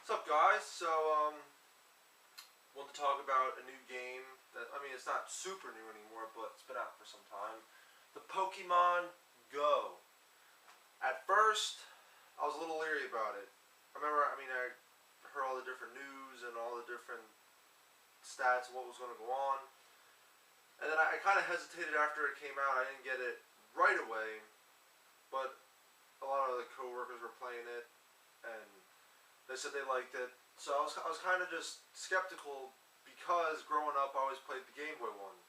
What's up, guys? Want to talk about a new game that, it's not super new anymore, but it's been out for some time. The Pokemon Go. At first, I was a little leery about it. I heard all the different news and all the different stats and what was going to go on. And then I kind of hesitated after it came out. I didn't get it right away, but a lot of the coworkers were playing it, and they said they liked it. So I was kind of just skeptical because growing up I always played the Game Boy one,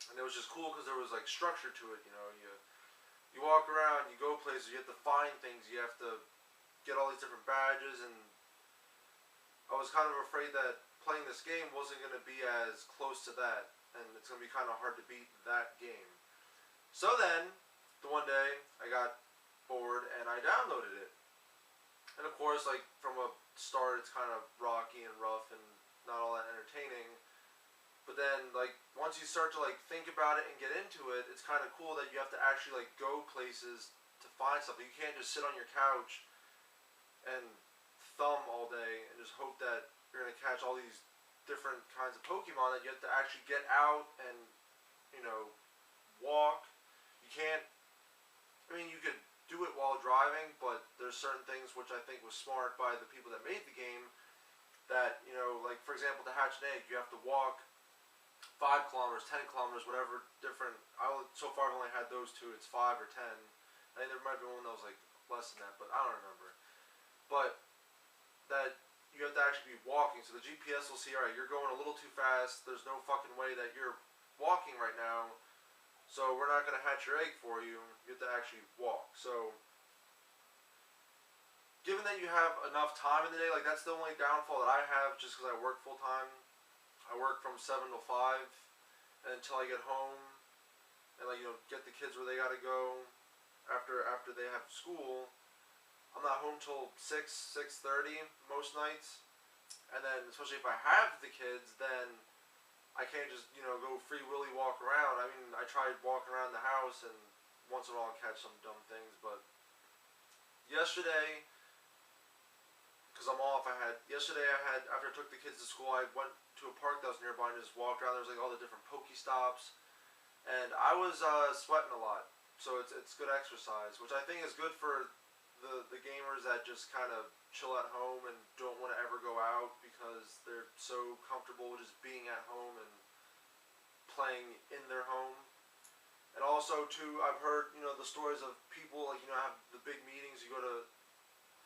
and it was just cool because there was like structure to it. You walk around, you go places, you have to find things, you have to get all these different badges, and I was kind of afraid that playing this game wasn't going to be as close to that, and it's going to be kind of hard to beat that game. So then, the one day I got bored and I downloaded it. And of course, like from a start, it's kind of rocky and rough and not all that entertaining. But then, like once you start to like think about it and get into it, it's kind of cool that you have to actually like go places to find stuff. You can't just sit on your couch and thumb all day and just hope that you're gonna catch all these different kinds of Pokemon. That you have to actually get out and walk. You can't. You could do it while driving, but there's certain things which I think was smart by the people that made the game. That like for example, to hatch an egg, you have to walk 5 kilometers, 10 kilometers, whatever different. So far I've only had those two. It's 5 or 10. I think there might be one that was like less than that, but I don't remember. But that you have to actually be walking, so the GPS will see, all right, you're going a little too fast. There's no fucking way that you're walking right now, so we're not gonna hatch your egg for you. You have to actually walk. So given that you have enough time in the day, like that's the only downfall that I have, just because I work full time. I work from 7 to 5 until I get home, and like get the kids where they gotta go after they have school. I'm not home till 6:30 most nights, and then especially if I have the kids, then I can't just go free willy walk around. I tried walking around the house, and once in a while I'll catch some dumb things, but yesterday, because I'm off, yesterday I had, after I took the kids to school, I went to a park that was nearby and just walked around. There was like all the different Pokestops, and I was sweating a lot. So it's good exercise, which I think is good for the gamers that just kind of chill at home and don't want to ever go out because they're so comfortable with just being at home and playing in their home. And also too, I've heard the stories of people like have the big meetings. You go to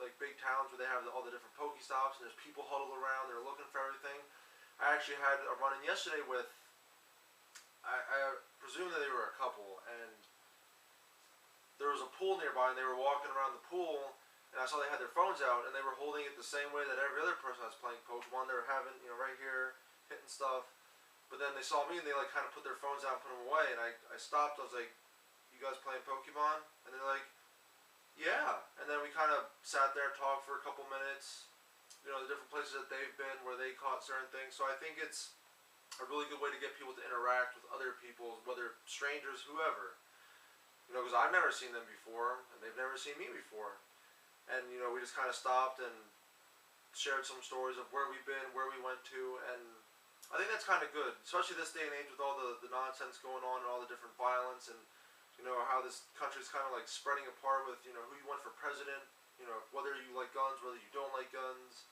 like big towns where they have all the different Pokestops, and there's people huddled around. They're looking for everything. I actually had a run-in yesterday with. I presume that they were a couple, and there was a pool nearby, and they were walking around the pool, and I saw they had their phones out, and they were holding it the same way that every other person that's playing Pokemon. They were having right here, hitting stuff. But then they saw me, and they like kind of put their phones out and put them away, and I stopped. I was like, "You guys playing Pokemon?" And they're like, "Yeah." And then we kind of sat there and talked for a couple minutes. The different places that they've been where they caught certain things. So I think it's a really good way to get people to interact with other people, whether strangers, whoever. Because I've never seen them before, and they've never seen me before. And we just kind of stopped and shared some stories of where we've been, where we went to, and I think that's kind of good, especially this day and age with all the nonsense going on and all the different violence, and how this country's kind of like spreading apart with who you want for president, whether you like guns, whether you don't like guns,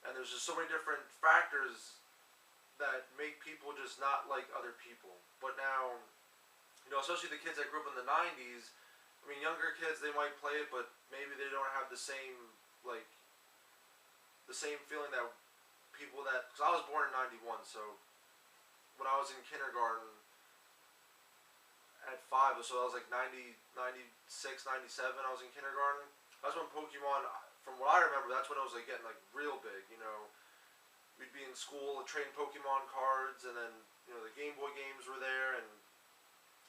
and there's just so many different factors that make people just not like other people. But now, especially the kids that grew up in the 90s, younger kids, they might play it, but maybe they don't have the same feeling that people that, because I was born in 91, so when I was in kindergarten at 5, so I was like 90, 96, 97, I was in kindergarten. That's when Pokemon, from what I remember, that's when it was like getting like real big. We'd be in school trading Pokemon cards, and then the Game Boy games were there, and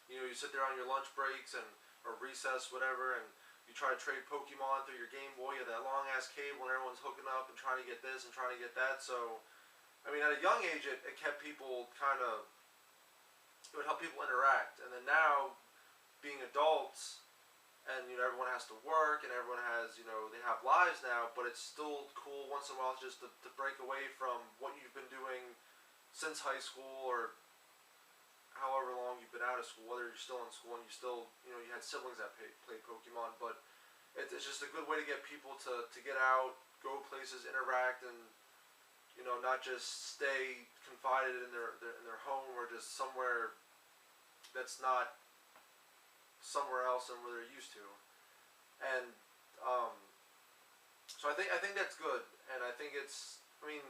you sit there on your lunch breaks or recess, whatever, and you try to trade Pokemon through your Game Boy. You have that long ass cable, and everyone's hooking up and trying to get this and trying to get that. So at a young age, it kept people it would help people interact. And then now, being adults and everyone has to work, and everyone has they have lives now, but it's still cool once in a while just to break away from what you've been doing since high school or however long you've been out of school, whether you're still in school and you still you had siblings that played Pokemon, but it's just a good way to get people to get out, go places, interact, and not just stay confided in their home or just somewhere that's not somewhere else than where they're used to. And um, so I think that's good, and I think I mean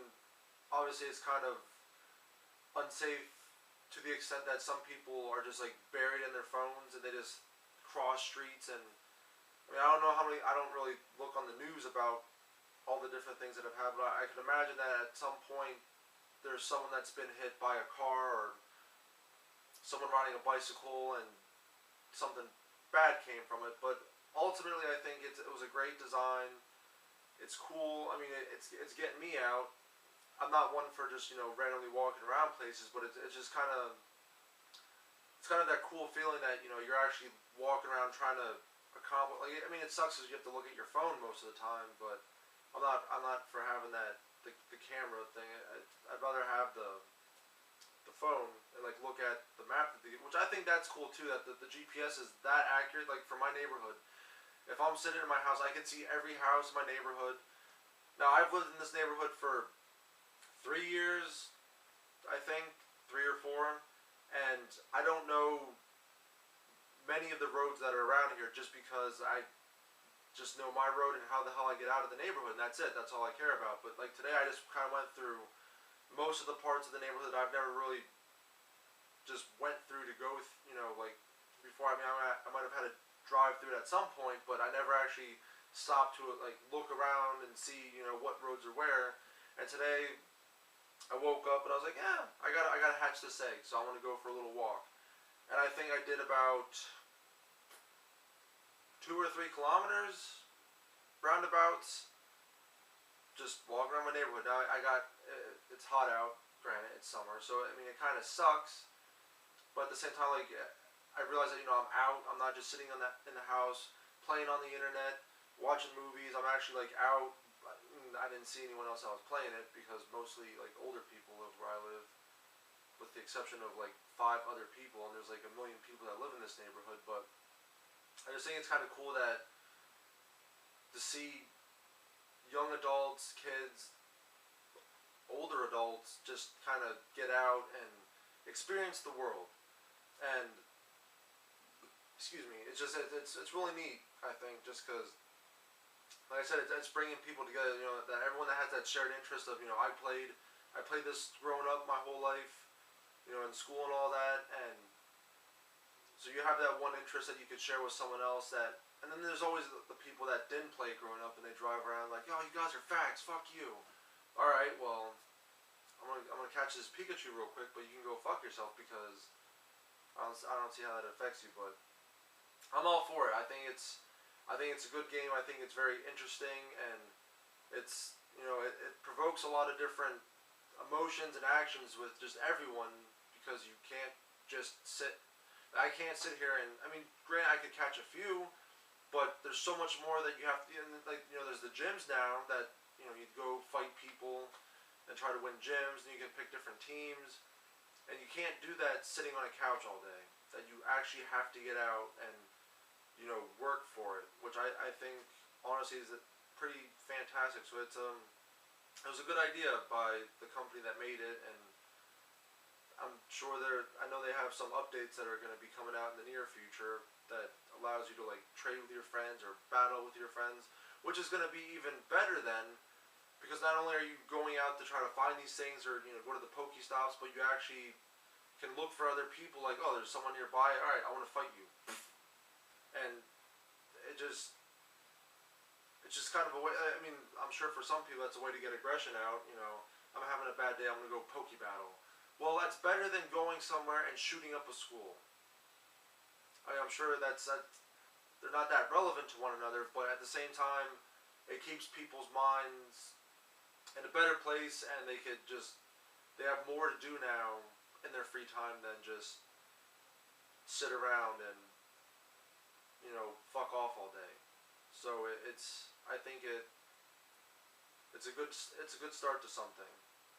obviously it's kind of unsafe to the extent that some people are just like buried in their phones and they just cross streets. And I mean I don't know how many, I don't really look on the news about all the different things that have happened. I can imagine that at some point there's someone that's been hit by a car or someone riding a bicycle and something bad came from it. But ultimately I think it was a great design. It's cool. I mean it's getting me out. I'm not one for just randomly walking around places, but it's just kind of that cool feeling that you're actually walking around trying to accomplish. Like, I mean, it sucks because you have to look at your phone most of the time, but I'm not for having that the camera thing. I'd rather have the phone and like look at the map, which I think that's cool too. That the GPS is that accurate. Like for my neighborhood, if I'm sitting in my house, I can see every house in my neighborhood. Now I've lived in this neighborhood for 3 years, I think, 3 or 4, and I don't know many of the roads that are around here just because I just know my road and how the hell I get out of the neighborhood, and that's it. That's all I care about. But like today, I just kind of went through most of the parts of the neighborhood I've never really just went through to go, like before. I mean, I might have had to drive through it at some point, but I never actually stopped to like look around and see what roads are where. And today I woke up and I was like, yeah, I gotta hatch this egg, so I want to go for a little walk. And I think I did about 2 or 3 kilometers, roundabouts, just walking around my neighborhood. Now it's hot out, granted, it's summer, so I mean it kind of sucks, but at the same time, like I realize that I'm out. I'm not just sitting in the house playing on the internet, watching movies. I'm actually like out. I didn't see anyone else that was playing it because mostly like older people live where I live, with the exception of like 5 other people, and there's like a million people that live in this neighborhood. But I just think it's kind of cool that to see young adults, kids, older adults just kind of get out and experience the world. And excuse me, it's really neat. I think just because, like I said, it's bringing people together. That everyone that has that shared interest of I played this growing up my whole life, in school and all that, and so you have that one interest that you could share with someone else. And then there's always the people that didn't play growing up and they drive around like, oh, you guys are fags, fuck you. All right, well, I'm gonna catch this Pikachu real quick, but you can go fuck yourself because I don't see how that affects you. But I'm all for it. I think it's a good game. I think it's very interesting, and it's it provokes a lot of different emotions and actions with just everyone, because you can't just sit. I can't sit here and I mean, granted, I could catch a few, but there's so much more that you have to. And like there's the gyms now that you go fight people and try to win gyms, and you can pick different teams, and you can't do that sitting on a couch all day. That you actually have to get out and work for it, which I think honestly is pretty fantastic. So it was a good idea by the company that made it, and I'm sure I know they have some updates that are going to be coming out in the near future that allows you to like trade with your friends or battle with your friends, which is going to be even better then, because not only are you going out to try to find these things or go to the Pokestops, but you actually can look for other people. Like, oh, there's someone nearby. All right, I want to fight you. And it's just kind of a way. I mean, I'm sure for some people that's a way to get aggression out. I'm having a bad day, I'm gonna go poke battle. Well, that's better than going somewhere and shooting up a school. I mean, I'm sure that they're not that relevant to one another, but at the same time, it keeps people's minds in a better place, and they have more to do now in their free time than just sit around and fuck off all day. So I think it's a good start to something.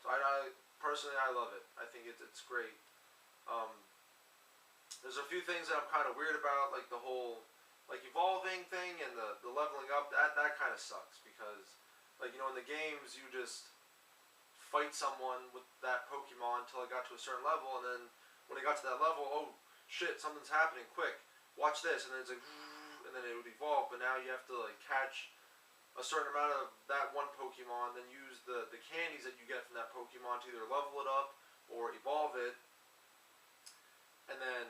So I personally I love it. I think it's great. Um, there's a few things that I'm kind of weird about, like the whole like evolving thing and the leveling up. That kind of sucks because in the games you just fight someone with that Pokemon until it got to a certain level, and then when it got to that level, oh shit, something's happening, quick, watch this, and then it's like, and then it would evolve. But now you have to catch a certain amount of that one Pokemon, then use the candies that you get from that Pokemon to either level it up or evolve it, and then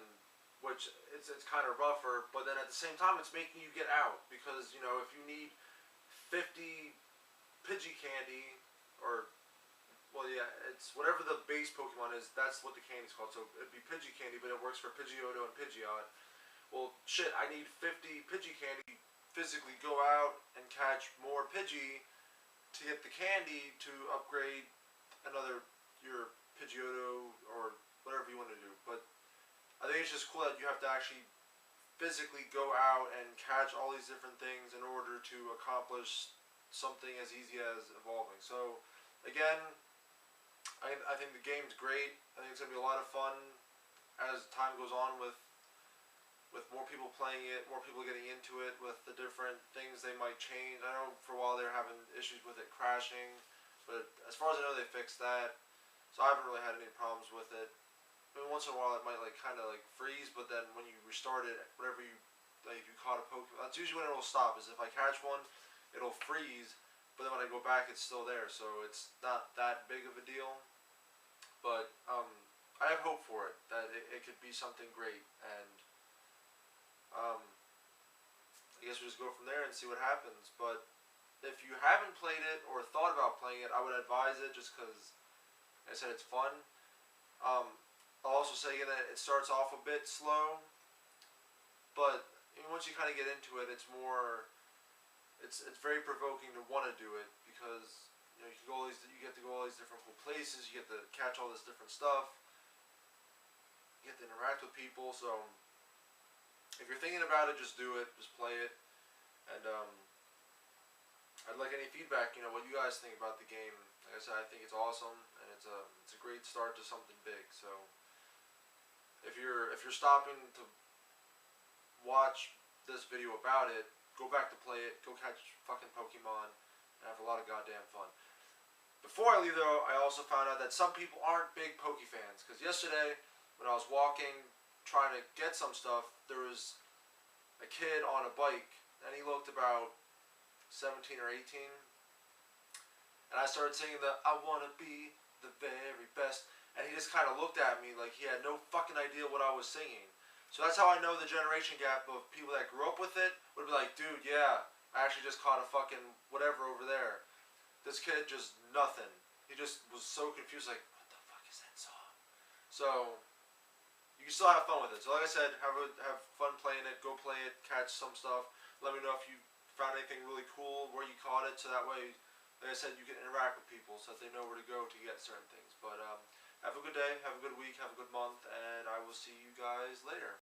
which it's kind of rougher, but then at the same time it's making you get out because if you need 50 Pidgey candy or well, yeah, it's whatever the base Pokemon is. That's what the candy's called. So it'd be Pidgey candy, but it works for Pidgeotto and Pidgeot. Well, shit, I need 50 Pidgey candy. Physically go out and catch more Pidgey to get the candy to upgrade another your Pidgeotto or whatever you want to do. But I think it's just cool that you have to actually physically go out and catch all these different things in order to accomplish something as easy as evolving. So again, I think the game's great. I think it's gonna be a lot of fun as time goes on with more people playing it, more people getting into it, with the different things they might change. I know for a while they were having issues with it crashing, but as far as I know they fixed that. So I haven't really had any problems with it. I mean, once in a while it might kind of freeze, but then when you restart it, whatever you if you caught a Pokemon, that's usually when it will stop. Is if I catch one, it'll freeze, but then when I go back, it's still there. So it's not that big of a deal. But I have hope for it that it could be something great, and I guess we just go from there and see what happens. But if you haven't played it or thought about playing it, I would advise it just because, like I said, it's fun. I'll also say again that it starts off a bit slow, but once you kind of get into it, it's very provoking to want to do it because you get to go all these different cool places, you get to catch all this different stuff, you get to interact with people. So if you're thinking about it, just do it, just play it, and I'd like any feedback. What you guys think about the game. Like I said, I think it's awesome, and it's a great start to something big. So if you're stopping to watch this video about it, go back to play it, go catch fucking Pokemon, and have a lot of goddamn fun. Before I leave though, I also found out that some people aren't big Poke fans, because yesterday, when I was walking, trying to get some stuff, there was a kid on a bike, and he looked about 17 or 18, and I started singing I wanna be the very best, and he just kind of looked at me like he had no fucking idea what I was singing. So that's how I know the generation gap of people that grew up with it would be like, dude, yeah, I actually just caught a fucking whatever over there. This kid just nothing. He just was so confused, like, what the fuck is that song? So you can still have fun with it. So like I said, have fun playing it. Go play it. Catch some stuff. Let me know if you found anything really cool, where you caught it, so that way, like I said, you can interact with people so that they know where to go to get certain things. But have a good day. Have a good week. Have a good month, and I will see you guys later.